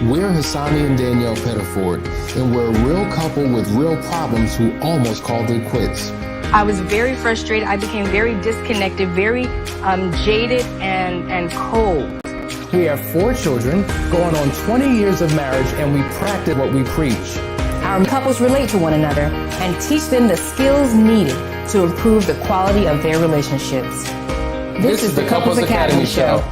We're Hasani and Pettiford, and we're a real couple with real problems who almost called it quits. I was very frustrated. I became very disconnected, very jaded and cold. We have 4 children, going on 20 years of marriage, and we practice what we preach. Our couples relate to one another and teach them the skills needed to improve the quality of their relationships. This is the Couples Academy Show.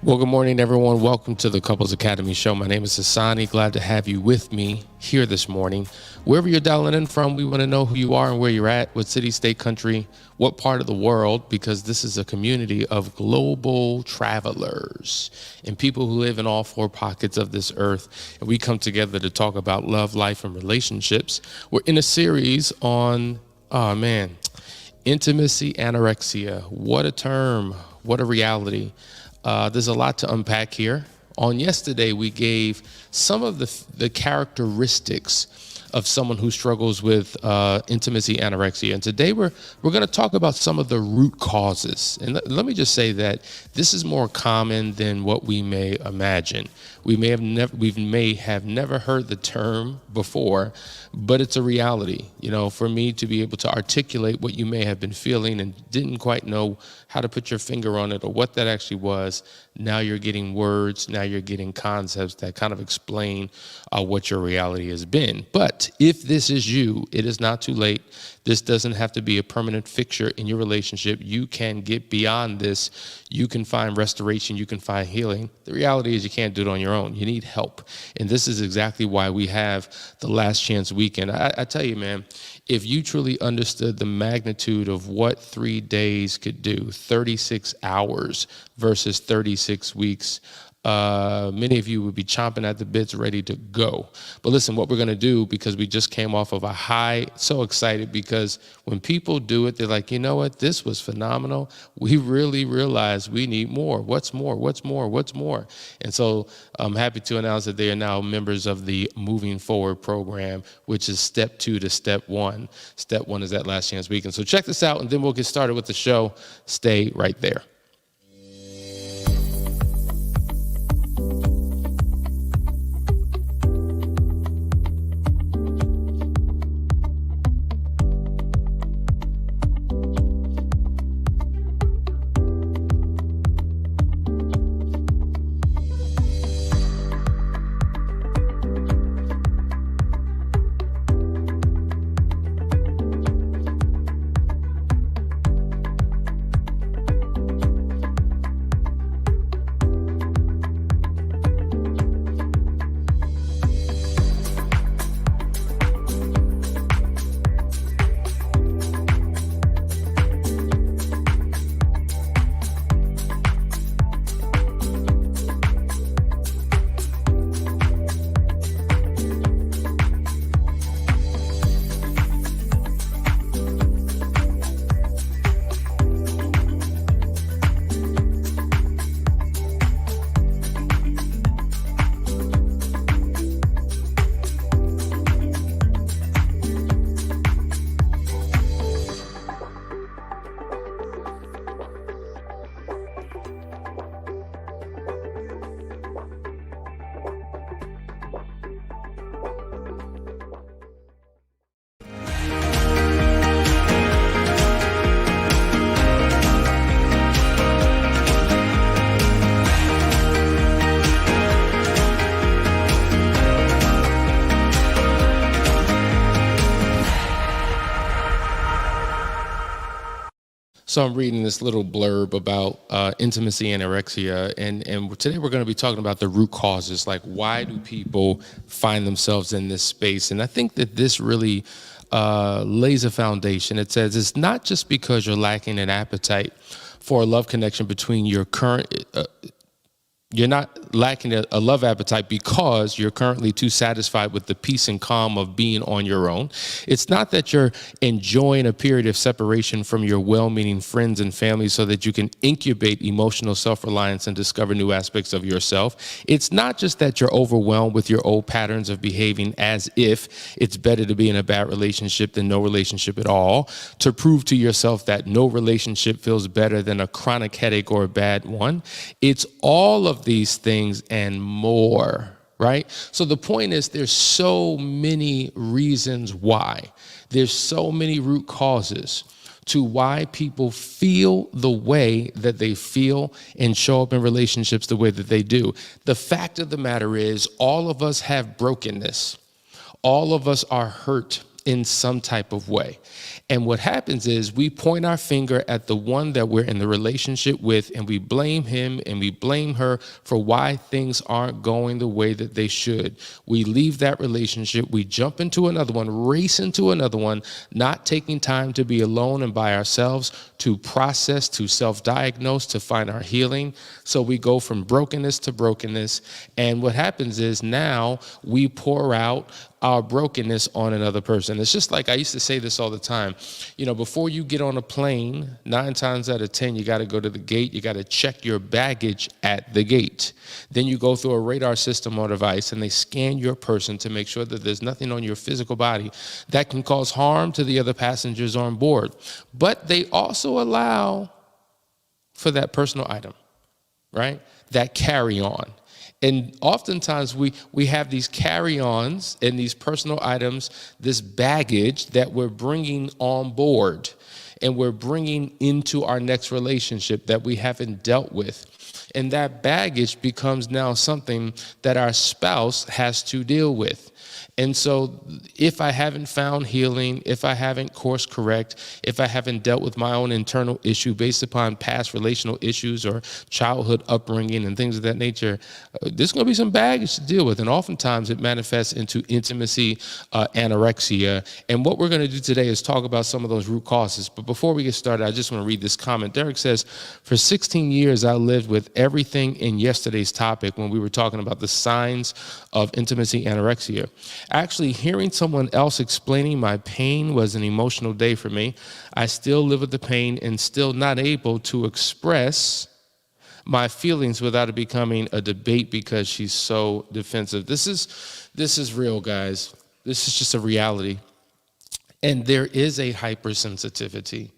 Well, good morning, everyone. Welcome to the Couples Academy Show. My name is Hasani. Glad to have you with me here this morning. Wherever you're dialing in from, we want to know who you are and where you're at, what city, state, country, what part of the world, because this is a community of global travelers and people who live in all 4 pockets of this earth. And we come together to talk about love, life, and relationships. We're in a series on, intimacy, anorexia. What a term, what a reality. There's a lot to unpack here. On yesterday, we gave some of the characteristics of someone who struggles with intimacy anorexia. And today we're going to talk about some of the root causes. And let me just say that this is more common than what we may imagine. We may have never heard the term before, but it's a reality. You know, for me to be able to articulate what you may have been feeling and didn't quite know how to put your finger on it or what that actually was, now you're getting words, now you're getting concepts that kind of explain what your reality has been. But if this is you, it is not too late. This doesn't have to be a permanent fixture in your relationship. You can get beyond this. You can find restoration. You can find healing. The reality is you can't do it on your own. You need help. And this is exactly why we have the Last Chance Weekend. I tell you, man, if you truly understood the magnitude of what 3 days could do, 36 hours versus 36 weeks, many of you would be chomping at the bits ready to go. But listen, what we're going to do, because we just came off of a high, so excited, because when people do it, they're like, you know what, this was phenomenal. We really realize we need more. What's more? What's more? What's more? And so I'm happy to announce that they are now members of the Moving Forward program, which is step 2 to step 1. Step 1 is that Last Chance Weekend. So check this out, and then we'll get started with the show. Stay right there. So I'm reading this little blurb about intimacy anorexia, and today we're going to be talking about the root causes, like why do people find themselves in this space? And I think that this really lays a foundation. It says it's not just because you're lacking an appetite for a love connection between your current You're not lacking a love appetite because you're currently too satisfied with the peace and calm of being on your own. It's not that you're enjoying a period of separation from your well-meaning friends and family so that you can incubate emotional self-reliance and discover new aspects of yourself. It's not just that you're overwhelmed with your old patterns of behaving as if it's better to be in a bad relationship than no relationship at all, to prove to yourself that no relationship feels better than a chronic headache or a bad one. It's all of these things and more, right? So the point is, there's so many reasons why. There's so many root causes to why people feel the way that they feel and show up in relationships the way that they do. The fact of the matter is, all of us have brokenness. All of us are hurt in some type of way. And what happens is we point our finger at the one that we're in the relationship with, and we blame him and we blame her for why things aren't going the way that they should. We leave that relationship, we jump into another one, race into another one, not taking time to be alone and by ourselves, to process, to self-diagnose, to find our healing. So we go from brokenness to brokenness. And what happens is now we pour out our brokenness on another person. It's just like, I used to say this all the time, before you get on a plane, 9 times out of 10, you got to go to the gate. You got to check your baggage at the gate. Then you go through a radar system or device, and they scan your person to make sure that there's nothing on your physical body that can cause harm to the other passengers on board. But they also allow for that personal item, right? That carry-on. And oftentimes we have these carry-ons and these personal items, this baggage that we're bringing on board and we're bringing into our next relationship that we haven't dealt with. And that baggage becomes now something that our spouse has to deal with. And so if I haven't found healing, if I haven't course correct, if I haven't dealt with my own internal issue based upon past relational issues or childhood upbringing and things of that nature, there's going to be some baggage to deal with. And oftentimes it manifests into intimacy, anorexia. And what we're going to do today is talk about some of those root causes. But before we get started, I just want to read this comment. Derek says, for 16 years, I lived with everything in yesterday's topic when we were talking about the signs of intimacy, anorexia. Actually, hearing someone else explaining my pain was an emotional day for me. I still live with the pain and still not able to express my feelings without it becoming a debate because she's so defensive. This is real, guys. This is just a reality. And there is a hypersensitivity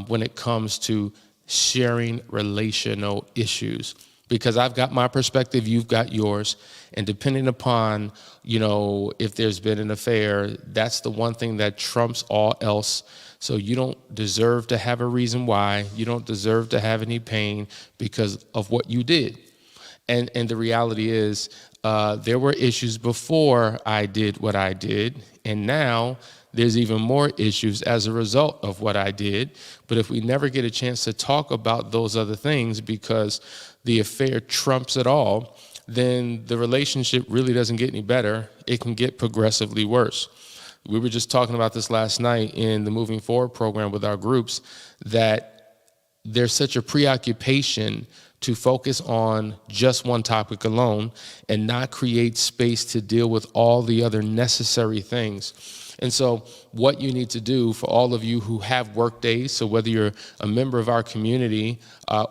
when it comes to sharing relational issues. Because I've got my perspective, you've got yours. And depending upon, if there's been an affair, that's the one thing that trumps all else. So you don't deserve to have a reason why. You don't deserve to have any pain because of what you did. And the reality is, there were issues before I did what I did. And now there's even more issues as a result of what I did. But if we never get a chance to talk about those other things because the affair trumps it all, then the relationship really doesn't get any better. It can get progressively worse. We were just talking about this last night in the Moving Forward program with our groups, that there's such a preoccupation to focus on just one topic alone and not create space to deal with all the other necessary things. And so what you need to do for all of you who have work days, so whether you're a member of our community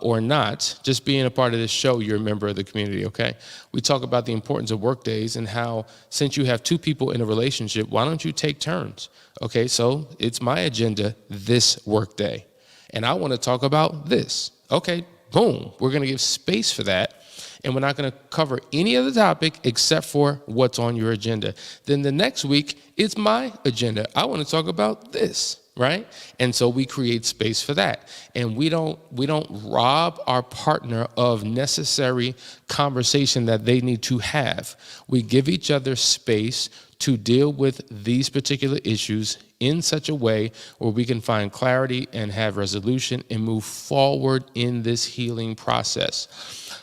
or not, just being a part of this show, you're a member of the community, okay? We talk about the importance of work days and how, since you have 2 people in a relationship, why don't you take turns? Okay, so it's my agenda this work day, and I want to talk about this. Okay, boom, we're going to give space for that. And we're not going to cover any other topic except for what's on your agenda. Then the next week, it's my agenda. I want to talk about this, right? And so we create space for that. And we don't rob our partner of necessary conversation that they need to have. We give each other space to deal with these particular issues in such a way where we can find clarity and have resolution and move forward in this healing process.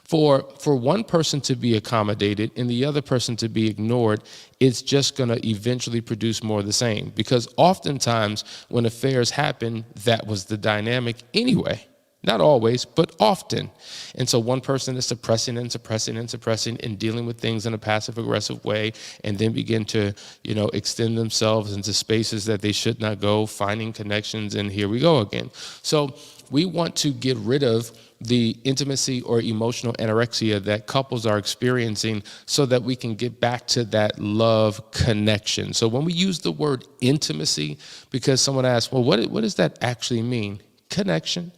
For one person to be accommodated and the other person to be ignored, it's just going to eventually produce more of the same. Because oftentimes when affairs happen, that was the dynamic anyway. Not always, but often. And so one person is suppressing and dealing with things in a passive-aggressive way, and then begin to, extend themselves into spaces that they should not go, finding connections, and here we go again. So we want to get rid of the intimacy or emotional anorexia that couples are experiencing so that we can get back to that love connection. So when we use the word intimacy, because someone asked, well, what does that actually mean? Connection.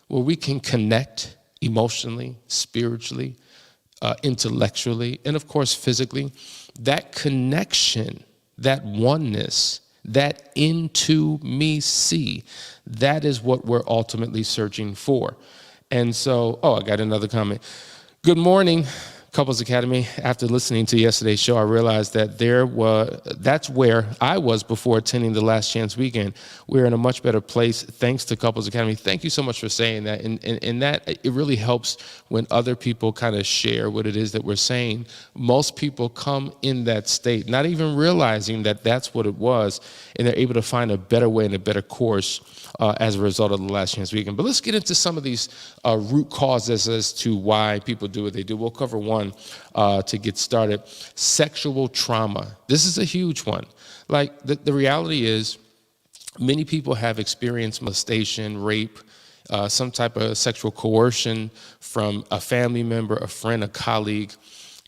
Where we can connect emotionally, spiritually, intellectually, and of course physically. That connection, that oneness, that into me see, that is what we're ultimately searching for. And so, I got another comment. Good morning, Couples Academy. After listening to yesterday's show, I realized that that's where I was before attending the Last Chance weekend. We're in a much better place thanks to Couples Academy. Thank you so much for saying that. And that it really helps when other people kind of share what it is that we're saying. Most people come in that state, not even realizing that that's what it was, and they're able to find a better way and a better course as a result of the Last Chance weekend. But let's get into some of these root causes as to why people do what they do. We'll cover one to get started. Sexual trauma. This is a huge one. Like the reality is many people have experienced molestation, rape, some type of sexual coercion from a family member, a friend, a colleague,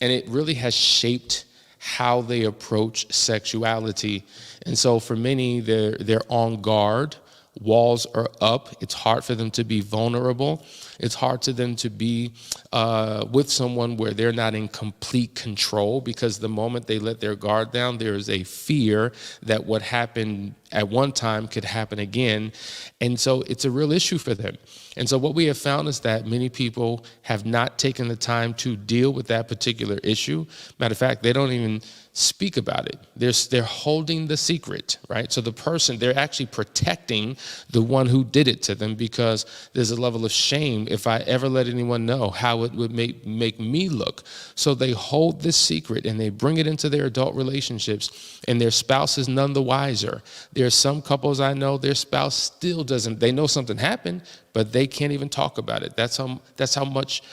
and it really has shaped how they approach sexuality. And so for many, they're on guard. Walls are up. It's hard for them to be vulnerable. It's hard for them to be with someone where they're not in complete control, because the moment they let their guard down, there is a fear that what happened at one time could happen again. And so it's a real issue for them. And so what we have found is that many people have not taken the time to deal with that particular issue. Matter of fact, they don't even speak about it. They're holding the secret, right? So the person, they're actually protecting the one who did it to them, because there's a level of shame if I ever let anyone know how it would make me look. So they hold this secret and they bring it into their adult relationships, and their spouse is none the wiser. There are some couples I know, their spouse still doesn't, they know something happened, but they can't even talk about it. That's how much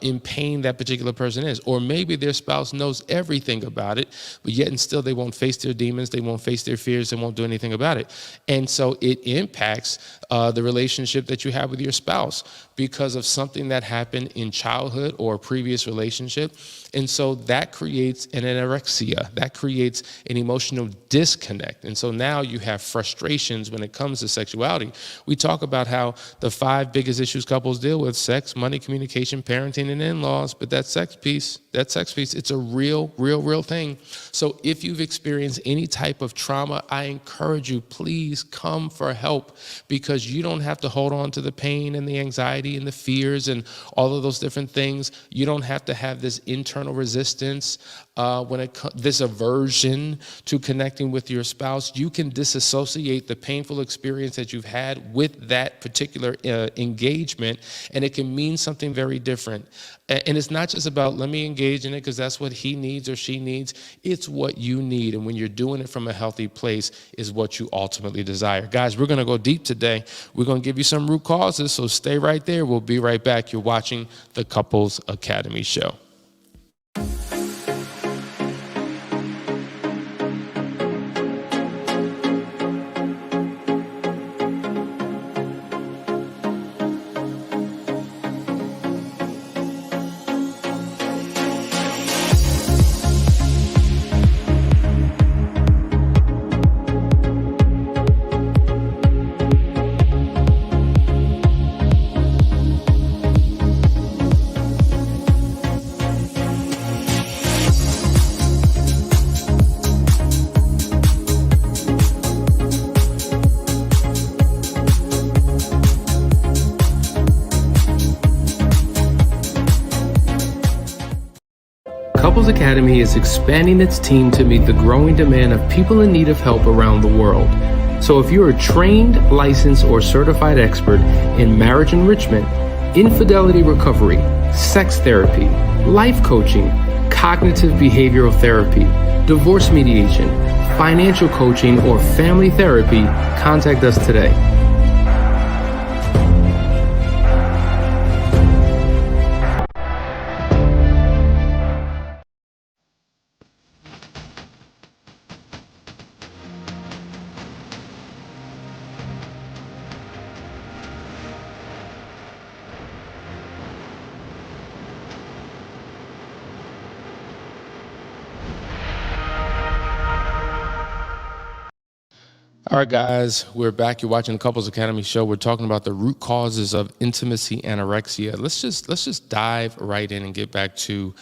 in pain that particular person is. Or maybe their spouse knows everything about it, but yet and still they won't face their demons, they won't face their fears, they won't do anything about it. And so it impacts the relationship that you have with your spouse because of something that happened in childhood or a previous relationship. And so that creates an anorexia, that creates an emotional disconnect. And so now you have frustrations when it comes to sexuality. We talk about how the 5 biggest issues couples deal with: sex, money, communication, parenting, and in-laws. But that sex piece, it's a real thing. So if you've experienced any type of trauma, I encourage you, please come for help, because you don't have to hold on to the pain and the anxiety and the fears and all of those different things. You don't have to have this internal resistance, this aversion to connecting with your spouse. You can disassociate the painful experience that you've had with that particular engagement, and it can mean something very different. And it's not just about, let me engage in it because that's what he needs or she needs. It's what you need. And when you're doing it from a healthy place is what you ultimately desire. Guys, we're going to go deep today. We're going to give you some root causes, so stay right there. We'll be right back. You're watching the Couples Academy Show. Couples Academy is expanding its team to meet the growing demand of people in need of help around the world. So if you're a trained, licensed, or certified expert in marriage enrichment, infidelity recovery, sex therapy, life coaching, cognitive behavioral therapy, divorce mediation, financial coaching, or family therapy, contact us today. All right, guys, we're back. You're watching the Couples Academy show. We're talking about the root causes of intimacy anorexia. Let's just dive right in and get back to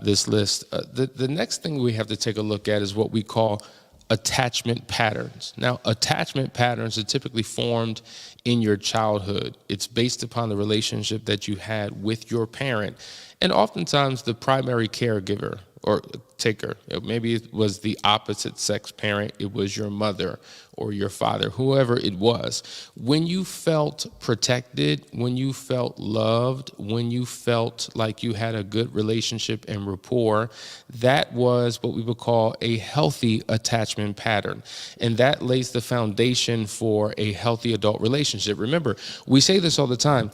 this list. The next thing we have to take a look at is what we call attachment patterns. Now, attachment patterns are typically formed in your childhood. It's based upon the relationship that you had with your parent, and oftentimes the primary caregiver or taker. Maybe it was the opposite sex parent. It was your mother or your father, whoever it was. When you felt protected, when you felt loved, when you felt like you had a good relationship and rapport, that was what we would call a healthy attachment pattern. And that lays the foundation for a healthy adult relationship. Remember, we say this all the time.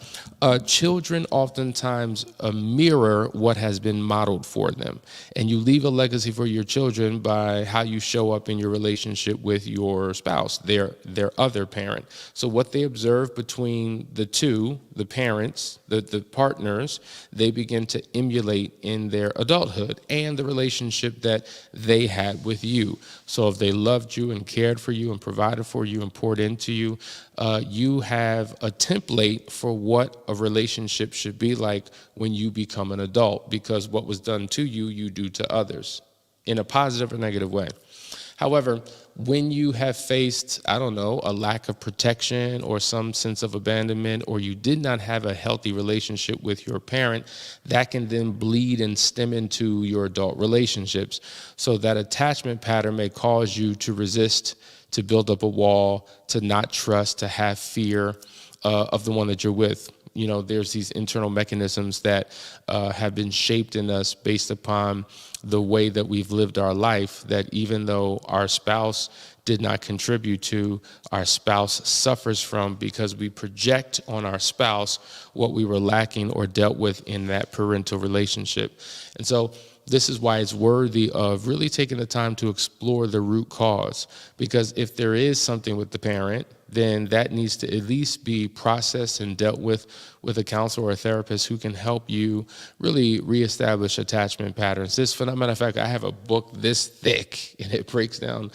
Children oftentimes mirror what has been modeled for them. And you leave a legacy for your children by how you show up in your relationship with your spouse, their other parent. So what they observe between the two, the parents, the partners, they begin to emulate in their adulthood and the relationship that they had with you. So if they loved you and cared for you and provided for you and poured into you, you have a template for what a relationship should be like when you become an adult, because what was done to you, you do to others in a positive or negative way. However, when you have faced, a lack of protection or some sense of abandonment, or you did not have a healthy relationship with your parent, that can then bleed and stem into your adult relationships. So that attachment pattern may cause you to resist, to build up a wall, to not trust, to have fear of the one that you're with. There's these internal mechanisms that have been shaped in us based upon the way that we've lived our life, that even though our spouse did not contribute to, our spouse suffers from, because we project on our spouse what we were lacking or dealt with in that parental relationship. And so this is why it's worthy of really taking the time to explore the root cause, because if there is something with the parent, then that needs to at least be processed and dealt with a counselor or a therapist who can help you really reestablish attachment patterns. This phenomenon, in fact, I have a book this thick, and it breaks down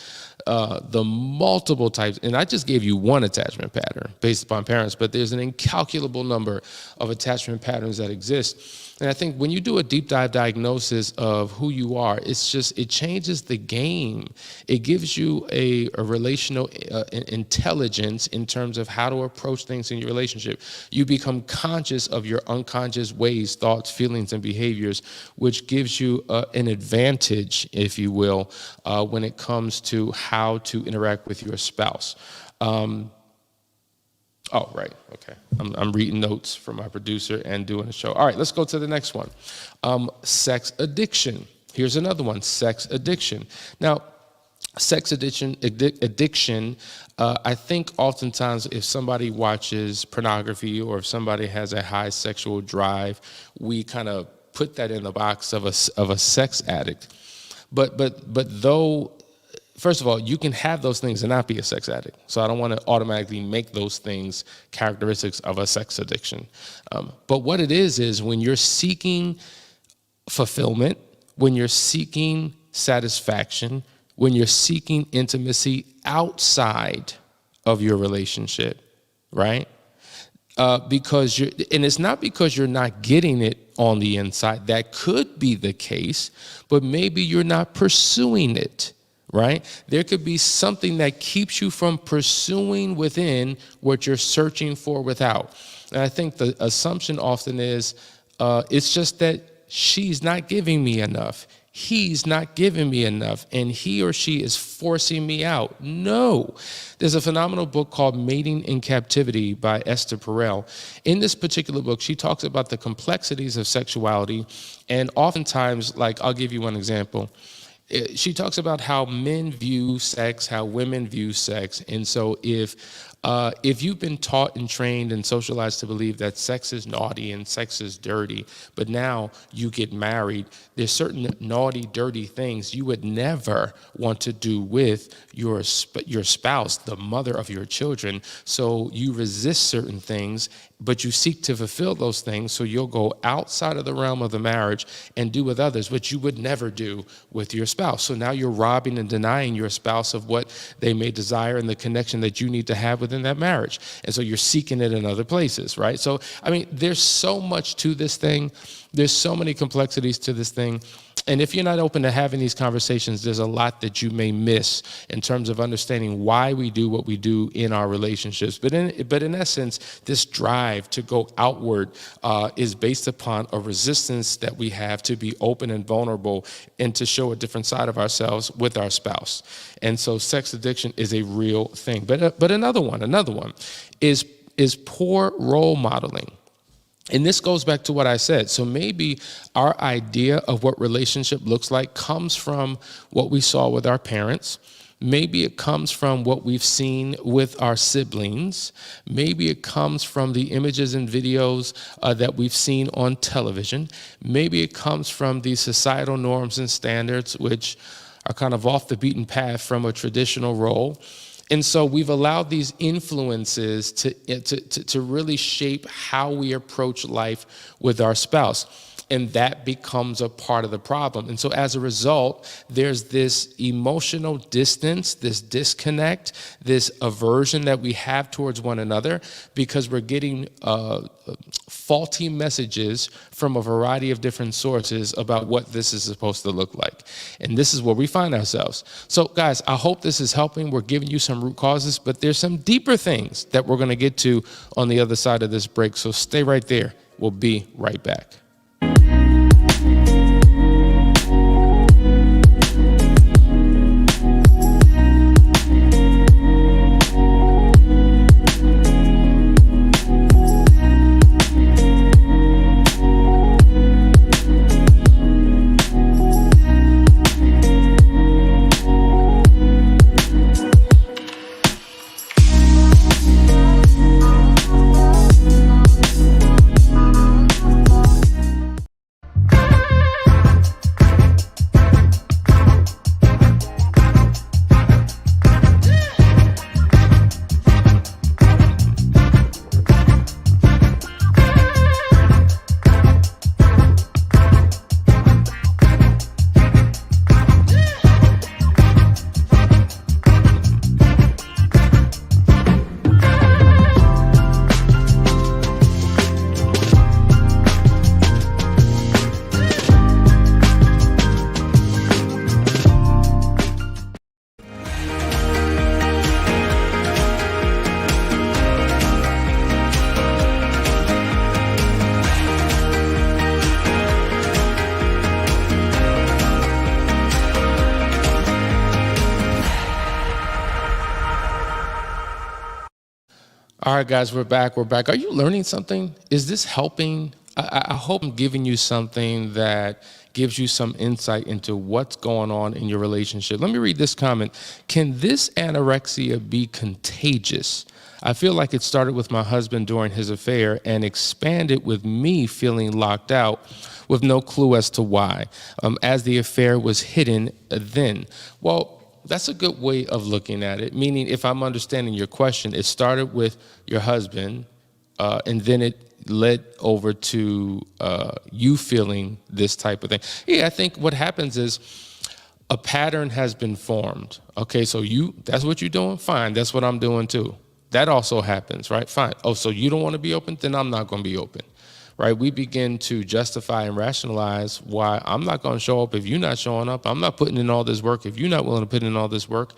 the multiple types. And I just gave you one attachment pattern based upon parents, but there's an incalculable number of attachment patterns that exist. And I think when you do a deep dive diagnosis of who you are, it changes the game. It gives you a relational intelligence in terms of how to approach things in your relationship. You become conscious of your unconscious ways, thoughts, feelings, and behaviors, which gives you an advantage, if you will, when it comes to how to interact with your spouse. Oh, right. Okay. I'm reading notes from my producer and doing a show. All right, let's go to the next one. Sex addiction. Here's another one, sex addiction. Now, sex addiction, I think oftentimes if somebody watches pornography or if somebody has a high sexual drive, we kind of put that in the box of a sex addict. But though, first of all, you can have those things and not be a sex addict. So I don't want to automatically make those things characteristics of a sex addiction. But what it is when you're seeking fulfillment, when you're seeking satisfaction, when you're seeking intimacy outside of your relationship, right? And it's not because you're not getting it on the inside. That could be the case, but maybe you're not pursuing it. Right? There could be something that keeps you from pursuing within what you're searching for without. And I think the assumption often is, it's just that she's not giving me enough. He's not giving me enough, and he or she is forcing me out. No. There's a phenomenal book called Mating in Captivity by Esther Perel. In this particular book, she talks about the complexities of sexuality, and oftentimes, I'll give you one example. She talks about how men view sex, how women view sex. And so if If you've been taught and trained and socialized to believe that sex is naughty and sex is dirty, but now you get married, there's certain naughty, dirty things you would never want to do with your spouse, the mother of your children. So you resist certain things, but you seek to fulfill those things. So you'll go outside of the realm of the marriage and do with others what you would never do with your spouse. So now you're robbing and denying your spouse of what they may desire and the connection that you need to have within that marriage. And so you're seeking it in other places, right? So, I mean, there's so much to this thing. There's so many complexities to this thing. And if you're not open to having these conversations, there's a lot that you may miss in terms of understanding why we do what we do in our relationships. But in essence, this drive to go outward is based upon a resistance that we have to be open and vulnerable and to show a different side of ourselves with our spouse. And so sex addiction is a real thing. But another one is poor role modeling. And this goes back to what I said. So maybe our idea of what relationship looks like comes from what we saw with our parents. Maybe it comes from what we've seen with our siblings. Maybe it comes from the images and videos that we've seen on television. Maybe it comes from the societal norms and standards, which are kind of off the beaten path from a traditional role. And so we've allowed these influences to really shape how we approach life with our spouse. And that becomes a part of the problem. And so as a result, there's this emotional distance, this disconnect, this aversion that we have towards one another because we're getting faulty messages from a variety of different sources about what this is supposed to look like. And this is where we find ourselves. So guys, I hope this is helping. We're giving you some root causes, but there's some deeper things that we're going to get to on the other side of this break. So stay right there. We'll be right back. All right, guys, we're back. Are you learning something? Is this helping? I hope I'm giving you something that gives you some insight into what's going on in your relationship. Let me read this comment. Can this anorexia be contagious? I feel like it started with my husband during his affair and expanded with me feeling locked out with no clue as to why, as the affair was hidden then. Well, that's a good way of looking at it, meaning if I'm understanding your question, it started with your husband, and then it led over to you feeling this type of thing. Yeah, I think what happens is a pattern has been formed. Okay, so that's what you're doing? Fine, that's what I'm doing too. That also happens, right? Fine. Oh, so you don't want to be open? Then I'm not going to be open. Right? We begin to justify and rationalize why I'm not going to show up if you're not showing up. I'm not putting in all this work if you're not willing to put in all this work.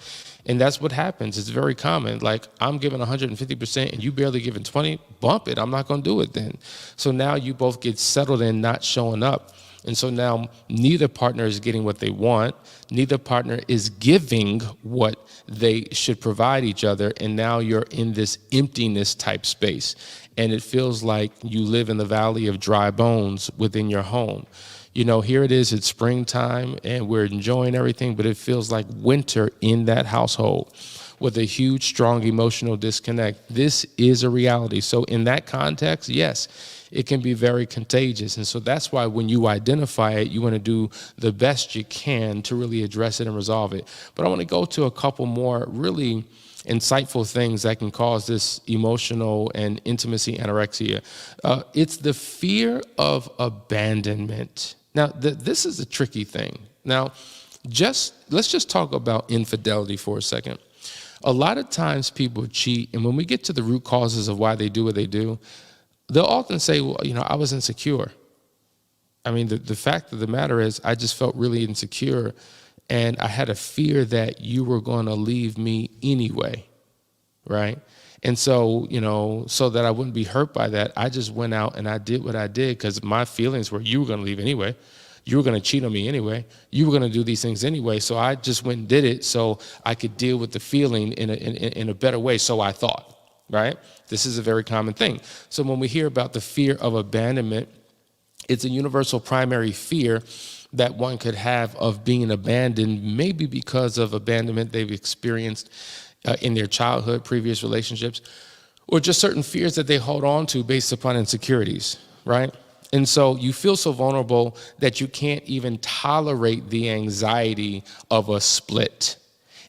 And that's what happens. It's very common. Like, I'm giving 150% and you barely giving 20, bump it. I'm not going to do it then. So now you both get settled in not showing up. And so now neither partner is getting what they want. Neither partner is giving what they should provide each other. And now you're in this emptiness type space. And it feels like you live in the valley of dry bones within your home. You know, here it is, it's springtime and we're enjoying everything, but it feels like winter in that household. with a huge, strong emotional disconnect. This is a reality. So in that context, yes, it can be very contagious. And so that's why when you identify it, you want to do the best you can to really address it and resolve it. But I want to go to a couple more really insightful things that can cause this emotional and intimacy anorexia. It's the fear of abandonment. Now, this is a tricky thing. Now, let's just talk about infidelity for a second. A lot of times people cheat, and when we get to the root causes of why they do what they do, they'll often say, well, I was insecure. I mean, the fact of the matter is I just felt really insecure, and I had a fear that you were going to leave me anyway, right? And so, so that I wouldn't be hurt by that, I just went out and I did what I did because my feelings were you were going to leave anyway. You were going to cheat on me anyway. You were going to do these things anyway. So I just went and did it so I could deal with the feeling in a better way, so I thought, right? This is a very common thing. So when we hear about the fear of abandonment, it's a universal primary fear that one could have of being abandoned, maybe because of abandonment they've experienced in their childhood, previous relationships, or just certain fears that they hold on to based upon insecurities, right? And so you feel so vulnerable that you can't even tolerate the anxiety of a split.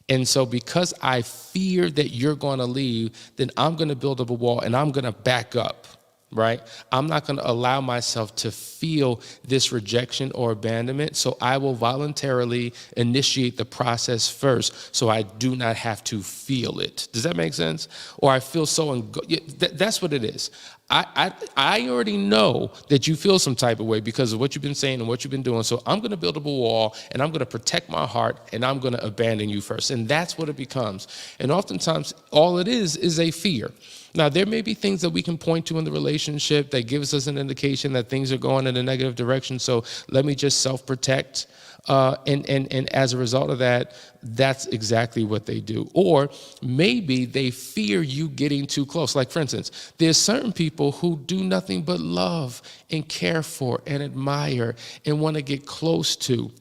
And so because I fear that you're going to leave, then I'm going to build up a wall and I'm going to back up, right? I'm not going to allow myself to feel this rejection or abandonment. So I will voluntarily initiate the process first so I do not have to feel it. Does that make sense? Or I feel so, that's what it is. I already know that you feel some type of way because of what you've been saying and what you've been doing. So I'm going to build up a wall and I'm going to protect my heart and I'm going to abandon you first. And that's what it becomes. And oftentimes all it is a fear. Now, there may be things that we can point to in the relationship that gives us an indication that things are going in a negative direction. So let me just self-protect. And as a result of that, that's exactly what they do. Or maybe they fear you getting too close. Like, for instance, there's certain people who do nothing but love and care for and admire and want to get close to.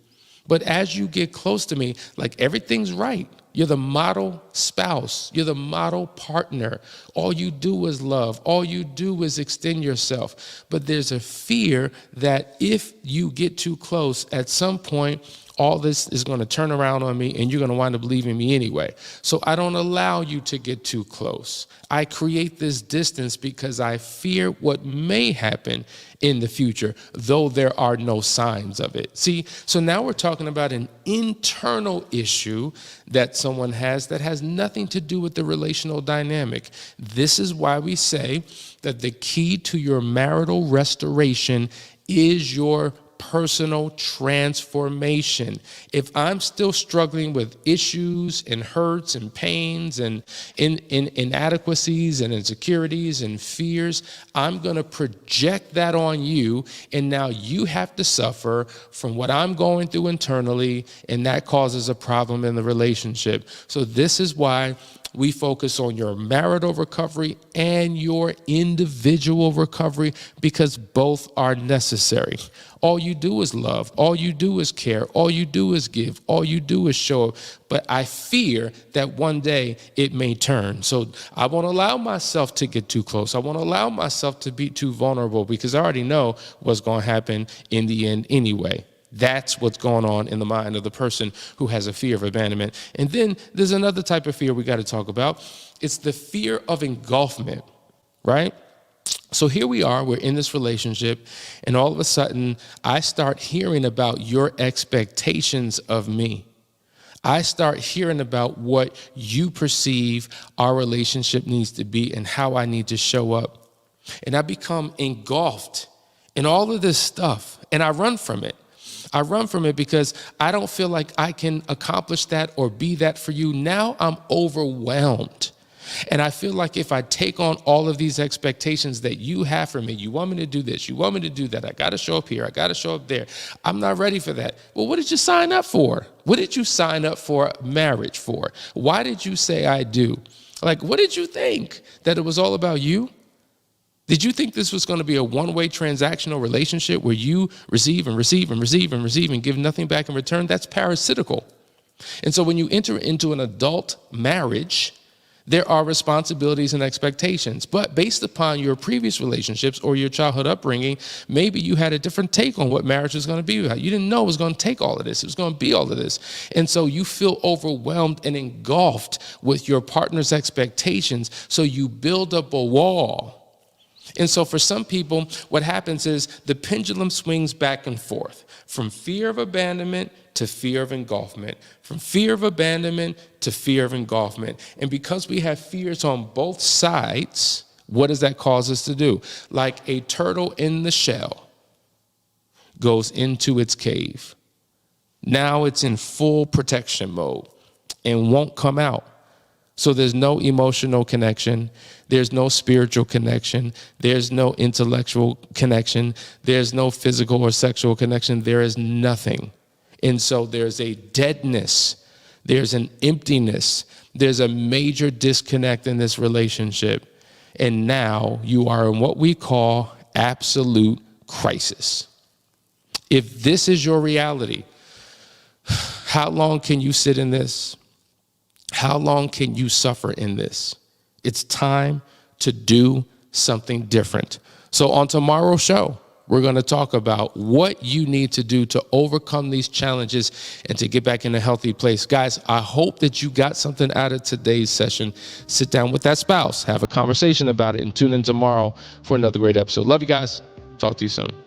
But as you get close to me, like everything's right. You're the model spouse. You're the model partner. All you do is love. All you do is extend yourself. But there's a fear that if you get too close, at some point, all this is going to turn around on me and you're going to wind up leaving me anyway. So I don't allow you to get too close. I create this distance because I fear what may happen in the future, though there are no signs of it. See, so now we're talking about an internal issue that someone has that has nothing to do with the relational dynamic. This is why we say that the key to your marital restoration is your personal transformation. If I'm still struggling with issues and hurts and pains and inadequacies and insecurities and fears, I'm going to project that on you, and now you have to suffer from what I'm going through internally, and that causes a problem in the relationship. So this is why we focus on your marital recovery and your individual recovery, because both are necessary. All you do is love. All you do is care. All you do is give. All you do is show up. But I fear that one day it may turn. So I won't allow myself to get too close. I won't allow myself to be too vulnerable because I already know what's going to happen in the end anyway. That's what's going on in the mind of the person who has a fear of abandonment. And then there's another type of fear we got to talk about. It's the fear of engulfment, right? So here we are, we're in this relationship, and all of a sudden, I start hearing about your expectations of me. I start hearing about what you perceive our relationship needs to be and how I need to show up. And I become engulfed in all of this stuff, and I run from it. I run from it because I don't feel like I can accomplish that or be that for you. Now I'm overwhelmed. And I feel like if I take on all of these expectations that you have for me, you want me to do this, you want me to do that, I got to show up here, I got to show up there. I'm not ready for that. Well, what did you sign up for? What did you sign up for marriage for? Why did you say I do? Like, what did you think? That it was all about you? Did you think this was going to be a one-way transactional relationship where you receive and receive and receive and receive and give nothing back in return? That's parasitical. And so when you enter into an adult marriage, there are responsibilities and expectations. But based upon your previous relationships or your childhood upbringing, maybe you had a different take on what marriage was going to be. You didn't know it was going to take all of this. It was going to be all of this. And so you feel overwhelmed and engulfed with your partner's expectations. So you build up a wall. And so for some people, what happens is the pendulum swings back and forth from fear of abandonment to fear of engulfment, from fear of abandonment to fear of engulfment. And because we have fears on both sides, what does that cause us to do? Like a turtle in the shell goes into its cave. Now it's in full protection mode and won't come out. So there's no emotional connection. There's no spiritual connection. There's no intellectual connection. There's no physical or sexual connection. There is nothing. And so there's a deadness. There's an emptiness. There's a major disconnect in this relationship. And now you are in what we call absolute crisis. If this is your reality, how long can you sit in this? How long can you suffer in this? It's time to do something different. So on tomorrow's show, we're going to talk about what you need to do to overcome these challenges and to get back in a healthy place. Guys, I hope that you got something out of today's session. Sit down with that spouse, have a conversation about it, and tune in tomorrow for another great episode. Love you guys. Talk to you soon.